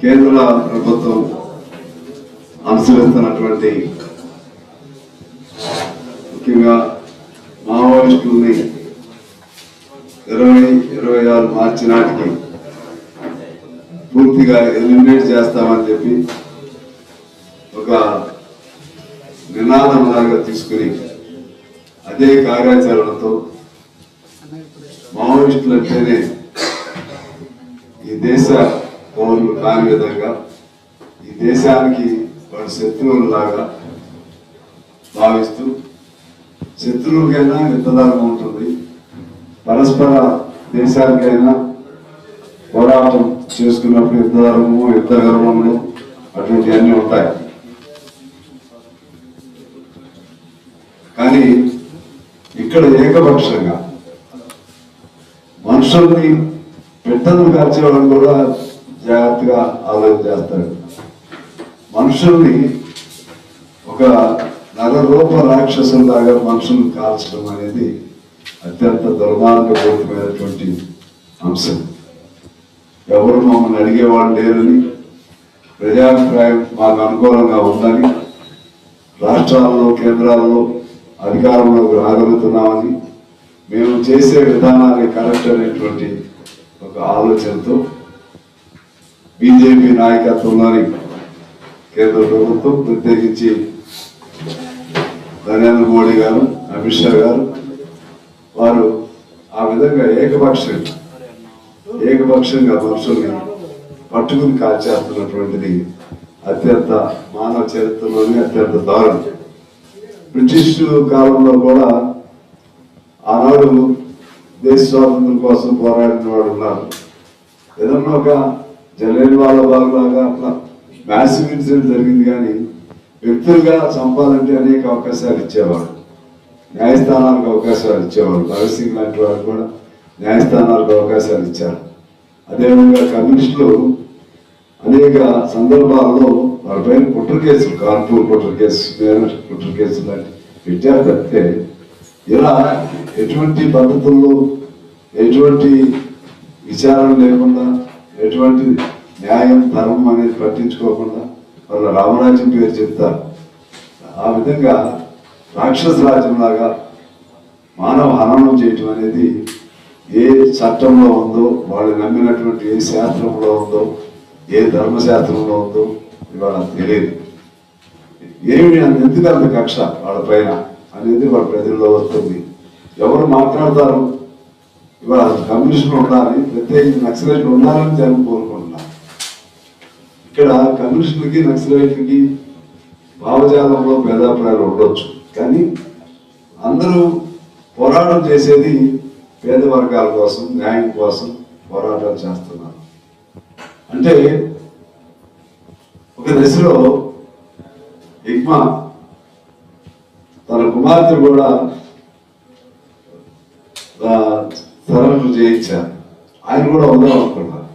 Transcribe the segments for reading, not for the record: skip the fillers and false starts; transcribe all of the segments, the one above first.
కేంద్ర ప్రభుత్వం అనుసరిస్తున్నటువంటి ముఖ్యంగా మావోయిస్టుల్ని 2026 మార్చి నాటికి పూర్తిగా ఎలిమినేట్ చేస్తామని చెప్పి ఒక నినాదం లాగా తీసుకుని అదే కార్యాచరణతో మావోయిస్టులు అంటేనే ఈ దేశ పౌరులు కాని విధంగా ఈ దేశానికి వాడు శత్రువులాగా భావిస్తూ శత్రువులకైనా యుద్ధధర్మం ఉంటుంది, పరస్పర దేశానికైనా పోరాటం చేసుకున్నప్పుడు యుద్ధధర్మము యుద్ధగర్వములు అటువంటివన్నీ ఉంటాయి. కానీ ఇక్కడ ఏకపక్షంగా మనుషుల్ని పెట్టను కాల్చేవాళ్ళని కూడా జాగ్రత్తగా ఆలోచన చేస్తాడు. మనుషుల్ని ఒక నరరూప రాక్షసులాగా మనుషుల్ని కాల్చడం అనేది అత్యంత దుర్మార్గపూరితమైనటువంటి అంశం. ఎవరు మమ్మల్ని అడిగేవాళ్ళు లేరని, ప్రజాభిప్రాయం మాకు అనుకూలంగా ఉందని, రాష్ట్రాల్లో కేంద్రాల్లో అధికారంలోకి రాగలుగుతున్నామని, మేము చేసే విధానాన్ని కరెక్ట్ అనేటువంటి ఒక ఆలోచనతో బీజేపీ నాయకత్వంలోని కేంద్ర ప్రభుత్వం, ప్రత్యేకించి నరేంద్ర మోడీ గారు, అమిత్ షా గారు, వారు ఆ విధంగా ఏకపక్షంగా మనుషుల్ని పట్టుకుని కాల్చేస్తున్నటువంటిది అత్యంత మానవ చరిత్రలోనే అత్యంత దారుణం. బ్రిటిష్ కాలంలో కూడా ఆనాడు దేశ స్వాతంత్రం కోసం పోరాడిన వాడు ఉన్నారు. ఏదన్నా ఒక జలియన్వాలా బాగ్ లాగా అట్లా మ్యాసివ్ ఇన్సిడెంట్ జరిగింది, కానీ వ్యక్తులుగా చంపాలంటే అనేక అవకాశాలు ఇచ్చేవాడు, న్యాయస్థానాలకు అవకాశాలు ఇచ్చేవాడు. భగత్ సింగ్ లాంటి వారు కూడా న్యాయస్థానాలకు అవకాశాలు ఇచ్చారు. అదేవిధంగా కమ్యూనిస్టులు అనేక సందర్భాల్లో వారిపైన కుట్ర కేసులు, కాన్పూర్ కుట్ర కేసు, మేరట్ కుట్ర కేసులు లాంటి పెట్టారు. తప్పితే ఇలా ఎటువంటి పద్ధతుల్లో ఎటువంటి విచారణ లేకుండా, ఎటువంటి న్యాయం ధర్మం అనేది పట్టించుకోకుండా వాళ్ళ రామరాజ్యం పేరు చెప్తారు. ఆ విధంగా రాక్షస రాజ్యంలాగా మానవ హననం చేయటం అనేది ఏ చట్టంలో ఉందో, వాళ్ళు నమ్మినటువంటి ఏ శాస్త్రంలో ఉందో, ఏ ధర్మశాస్త్రంలో ఉందో ఇవాళ తెలియదు. ఏమి ఎందుకు అంత కక్ష వాళ్ళ పైన అనేది వాళ్ళ ప్రజల్లో వస్తుంది. ఎవరు మాట్లాడతారు ఇవాళ కమ్యూనిస్టులు ఉండాలి, ప్రత్యేకించి నక్సలైట్లు ఉండాలని జనం కోరుకుంటున్నారు. ఇక్కడ కమ్యూనిస్టులకి నక్సలైట్లకి భావజాలంలో భేదాభిప్రాయాలు ఉండొచ్చు, కానీ అందరూ పోరాటం చేసేది పేద వర్గాల కోసం, న్యాయం కోసం పోరాటాలు చేస్తున్నారు. అంటే ఒక దశలో ఇగ్మా తన కుమార్తె కూడా సరెండర్ చేయించారు. ఆయన కూడా ఉందాం అనుకున్నారు.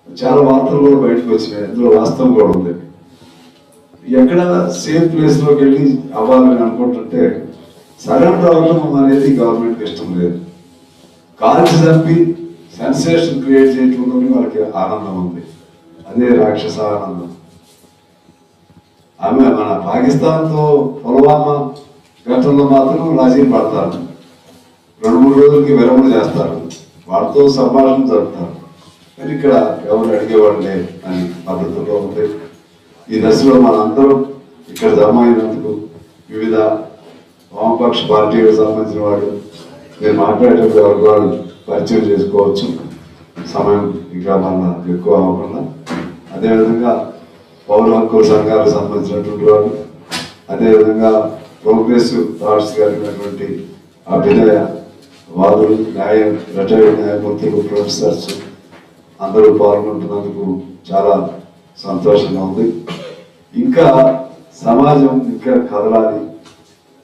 చాలా వార్తలు కూడా బయటకు వచ్చినాయి, అందులో వాస్తవం కూడా ఉంది. ఎక్కడ సేఫ్ ప్లేస్ లోకి వెళ్ళి అవ్వాలని అనుకుంటుంటే సరెండర్ అవ్వడం అనేది గవర్నమెంట్కి ఇష్టం లేదు. కాల్చి చంపి సెన్సేషన్ క్రియేట్ చేయటంలోనే వాళ్ళకి ఆనందం ఉంది, అదే రాక్షస ఆనందం. ఆమె మన పాకిస్తాన్తో పుల్వామా ఘటనలో మాత్రం రాజీ పడతారు, 2-3 రోజులకి విరమణ చేస్తారు, వాళ్ళతో సంభాషణ జరుపుతారు. కానీ ఇక్కడ ఎవరు అడిగేవాళ్ళే అని పద్ధతిలో ఉంది. ఈ దశలో మనందరం ఇక్కడ జమ అయినందుకు వివిధ వామపక్ష పార్టీలకు సంబంధించిన వాళ్ళు నేను మాట్లాడేటప్పుడు ఎవరు వాళ్ళు పరిచయం చేసుకోవచ్చు, సమయం ఇంకా మన ఎక్కువ అవ్వకుండా. అదేవిధంగా పౌర హక్కుల సంఘాలకు సంబంధించినటువంటి వాళ్ళు, అదేవిధంగా ప్రోగ్రెసివ్ థాట్స్ కలిగినటువంటి అభినయ వాదులు, రిటైర్డ్ న్యాయమూర్తులు, ప్రొఫెసర్స్ అందరూ పాల్గొంటున్నందుకు చాలా సంతోషంగా ఉంది. ఇంకా సమాజం ఇంకా కదలాలి,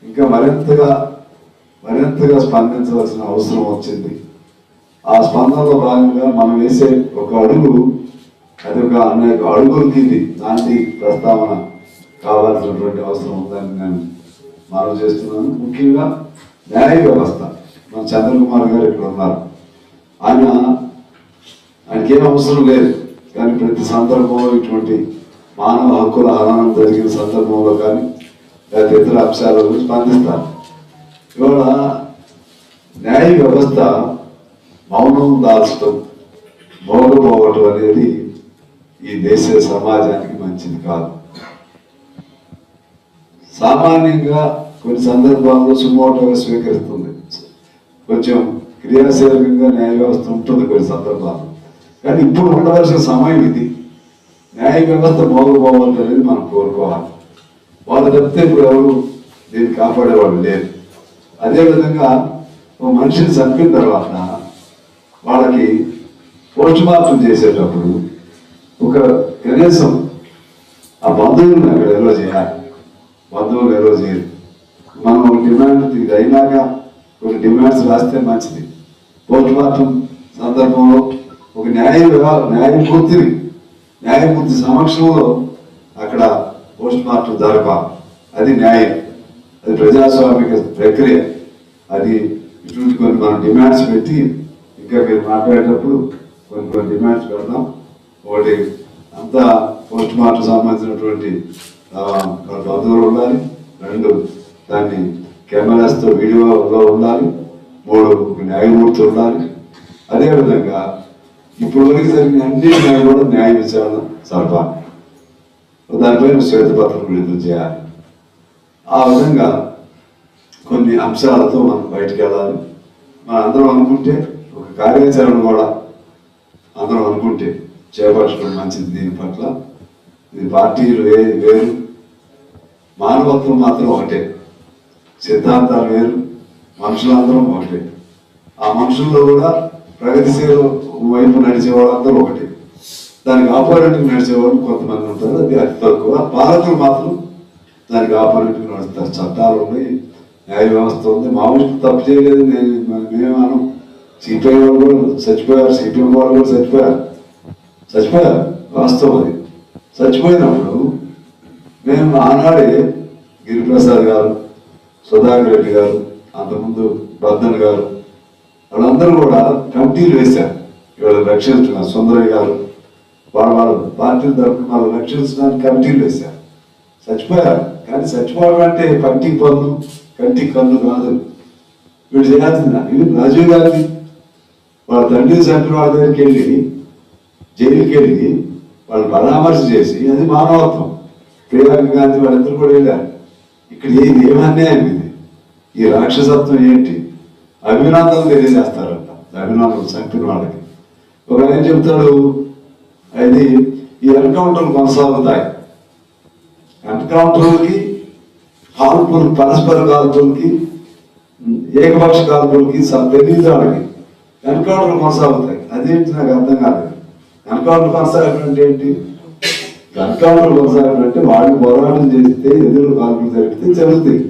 ఇంకా మరింతగా స్పందించవలసిన అవసరం వచ్చింది. ఆ స్పందనలో భాగంగా మనం వేసే ఒక అడుగు, అది ఒక అనేక అడుగులకి దానికి ప్రస్తావన కావాల్సినటువంటి అవసరం ఉందని నేను మనవి చేస్తున్నాను. ముఖ్యంగా న్యాయ వ్యవస్థ, మన చంద్రకుమార్ గారు ఇక్కడ ఉన్నారు. ఆయనకేం అవసరం లేదు, కానీ ప్రతి సందర్భంలో ఇటువంటి మానవ హక్కుల హననం జరిగిన సందర్భంలో కానీ లేదా ఇతర అంశాల గురించి స్పందిస్తారు. ఇవాళ న్యాయ వ్యవస్థ మౌనం దాల్చడం, మోగపోవటం అనేది ఈ దేశ సమాజానికి మంచిది కాదు. సామాన్యంగా కొన్ని సందర్భాల్లో సుమోటోగా స్వీకరిస్తుంది, కొంచెం క్రియాశీలకంగా న్యాయ వ్యవస్థ ఉంటుంది కొన్ని సందర్భాల్లో. కానీ ఇప్పుడు ఉండవలసిన సమయం ఇది. న్యాయ వ్యవస్థ మోగపోవాలి అనేది మనం కోరుకోవాలి. వాళ్ళు తప్పితే ఇప్పుడు ఎవరు దీన్ని కాపాడేవాళ్ళు లేరు. అదేవిధంగా ఒక మనిషిని చంపిన తర్వాత వాళ్ళకి పోస్ట్ మార్టం చేసేటప్పుడు ఒక కనీసం ఆ బంధువులను అక్కడ ఎలో చేయాలి. బంధువులు ఎలో చేయరు. మనం డిమాండ్ ఇది అయినాక కొన్ని డిమాండ్స్ రాస్తే మంచిది. పోస్ట్ మార్టం సందర్భంలో ఒక న్యాయమూర్తి సమక్షంలో అక్కడ పోస్ట్ మార్టం జరపాలి. అది న్యాయం, అది ప్రజాస్వామిక ప్రక్రియ. అది ఇటువంటి కొన్ని మనం డిమాండ్స్ పెట్టి ఇంకా మీరు మాట్లాడేటప్పుడు కొన్ని డిమాండ్స్ పెడదాం. ఒకటి, అంతా పోస్ట్ మార్టం సంబంధించినటువంటి బంధువులు ఉండాలి. 2, దాన్ని కెమెరాస్తో వీడియోలో ఉండాలి. 3, న్యాయమూర్తి ఉండాలి. అదేవిధంగా ఇప్పుడు వరకు జరిగిన అన్నింటినీ కూడా న్యాయ విచారణ జరపాలి. దానిపైన శ్వేతపత్రం విడుదల చేయాలి. ఆ విధంగా కొన్ని అంశాలతో మనం బయటకు వెళ్ళాలి. మనం అందరం అనుకుంటే ఒక కార్యాచరణ కూడా అందరం అనుకుంటే చేపట్టడం మంచిది. దీని పట్ల ఇది పార్టీలు వేరు, మానవత్వం మాత్రం ఒకటే, సిద్ధాంతాలు వేరు, మనుషులందరం ఒకటే. ఆ మనుషుల్లో కూడా ప్రగతిశీల వైపు నడిచే వాళ్ళందరూ ఒకటి, దానికి ఆపోజిట్గా నడిచేవాళ్ళు కొంతమంది ఉంటారు. అది అతి తక్కువ. పాలకులు మాత్రం దానికి ఆపోజిట్గా నడుస్తారు. చట్టాలు ఉన్నాయి, న్యాయ వ్యవస్థ ఉంది. మామూలు తప్పు చేయలేదు మేమేమను. సిపిఐ వాళ్ళు కూడా చచ్చిపోయారు, సిపిఎం వాళ్ళు కూడా చచ్చిపోయారు. వాస్తవం అది. చచ్చిపోయినప్పుడు మేము ఆనాడే గిరిప్రసాద్ గారు, సుధాకర్ రెడ్డి గారు, అంతకుముందు బద్దన్ గారు, వాళ్ళందరూ కూడా కమిటీలు వేశారు. ఇవాళ రక్షించుకున్నారు. సుందరయ్య గారు వాళ్ళ పార్టీల తరఫున వాళ్ళు రక్షించడానికి కమిటీలు వేశారు. చచ్చిపోయారు. కానీ చచ్చిపోవడం అంటే పంటికి పన్ను కంటికి కన్ను కాదు. వీడు చేయాల్సిందా? ఇది రాజీవ్ గాంధీ వాళ్ళ తండ్రిని చంపిన వాళ్ళ దగ్గరికి వెళ్ళి జైలుకి వెళ్ళి వాళ్ళు పరామర్శ చేసి, అది మానవత్వం. ప్రియాంక గాంధీ వాళ్ళిద్దరు కూడా వెళ్ళారు. ఇక్కడ ఏమి అన్యాయం ఇది? ఈ రాక్షసత్వం ఏంటి? అభినందనలు తెలియజేస్తారంట. అభినందనలు చంపిన వాళ్ళకి. ఒక ఆయన చెప్తాడు, అది ఈ ఎన్కౌంటర్లు కొనసాగుతాయి. ఎన్కౌంటర్లకి, కాల్పులు, పరస్పర కాల్పులకి, ఏకపక్ష కాల్పులకి తెలియదు వాళ్ళకి. ఎన్కౌంటర్లు కొనసాగుతాయి. అదేంటి నాకు అర్థం కాలేదు. ఎన్కౌంటర్ కొనసాగడం అంటే ఏంటి? ఎన్కౌంటర్ కొనసాగడం అంటే వాళ్ళు పోరాటం చేస్తే ఎదురు కాల్పులు జరిగితే జరుగుతాయి.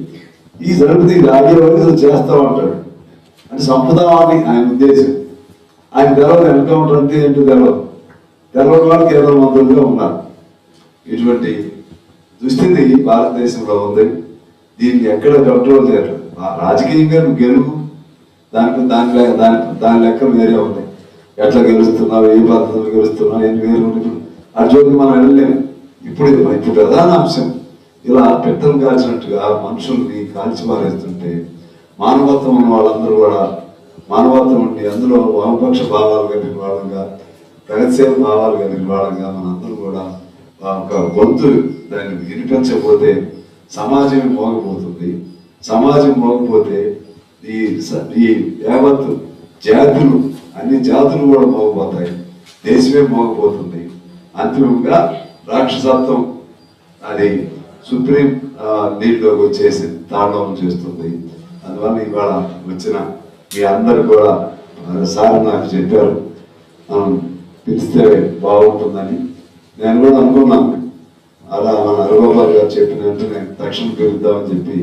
ఈ జరిగితే రాజే వరకు చేస్తా ఉంటాడు అంటే సంపదాన్ని ఆయన ఉద్దేశం. ఆయన తెలవదు ఎన్కౌంటర్ అంటే ఏంటో తెలవని వాళ్ళు కేంద్ర మంత్రులుగా ఉన్నారు. ఇటువంటి దుస్థితి భారతదేశంలో ఉంది. దీన్ని ఎక్కడ కంట్రోల్ చేయరు. రాజకీయంగా నువ్వు గెలుపు, దాని లెక్కలు వేరే ఉన్నాయి. ఎట్లా గెలుస్తున్నావు, ఏ పద్ధతులు గెలుస్తున్నావు, ఏం వేరు ఉంటుంది. అర్జునుడికి మనం వెళ్ళలేము. ఇప్పుడు ప్రధాన అంశం ఇలా పెట్టలు కాల్చినట్టుగా మనుషుల్ని కాల్చి పారేస్తుంటే మానవత్వం ఉన్న వాళ్ళందరూ కూడా మానవత్వం ఉండి అందులో వామపక్ష భావాలు కలిగిన వాళ్ళంగా, ప్రగతిశీల భావాలు కలిగిన వాళ్ళంగా మనందరూ కూడా ఒక గొంతు దాన్ని వినిపించకపోతే సమాజం మోగపోతుంది. సమాజం మోగపోతే ఈ యావత్ జాతులు, అన్ని జాతులు కూడా మోగపోతాయి. దేశమే మోగపోతుంది. అంతిమంగా రాక్షసత్వం అది సుప్రీం నీటిలోకి వచ్చేసి తాండవం చేస్తుంది. అందువల్ల ఇవాళ వచ్చిన మీ అందరు కూడా సార్ నాకు చెప్పారు మనం పిలిస్తే బాగుంటుందని. నేను కూడా అనుకున్నాను. అలా మన హరిగోపాల్ గారు చెప్పిన వెంటనే తక్షణం పిలుద్దామని చెప్పి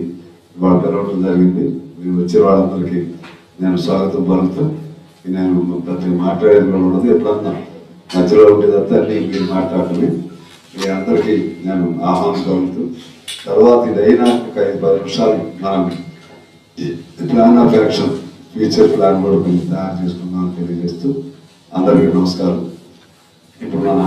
ఇవాళ పిలవడం జరిగింది. మీరు వచ్చే వాళ్ళందరికీ నేను స్వాగతం పలుకుతూ, నేను ప్రతి మాట్లాడేది కూడా ఉండదు. ఎప్పుడన్నా మధ్యలో ఉండేదంతా అన్ని మీరు మాట్లాడటమే. మీ అందరికీ నేను ఆహ్వానం కలుగుతూ, తర్వాత ఇది అయినా ఒక 5-10 నిమిషాలు మనం plan of action, future plan కూడా కొంచెం తయారు చేసుకుందామని తెలియజేస్తూ అందరికీ నమస్కారం. ఇప్పుడు మన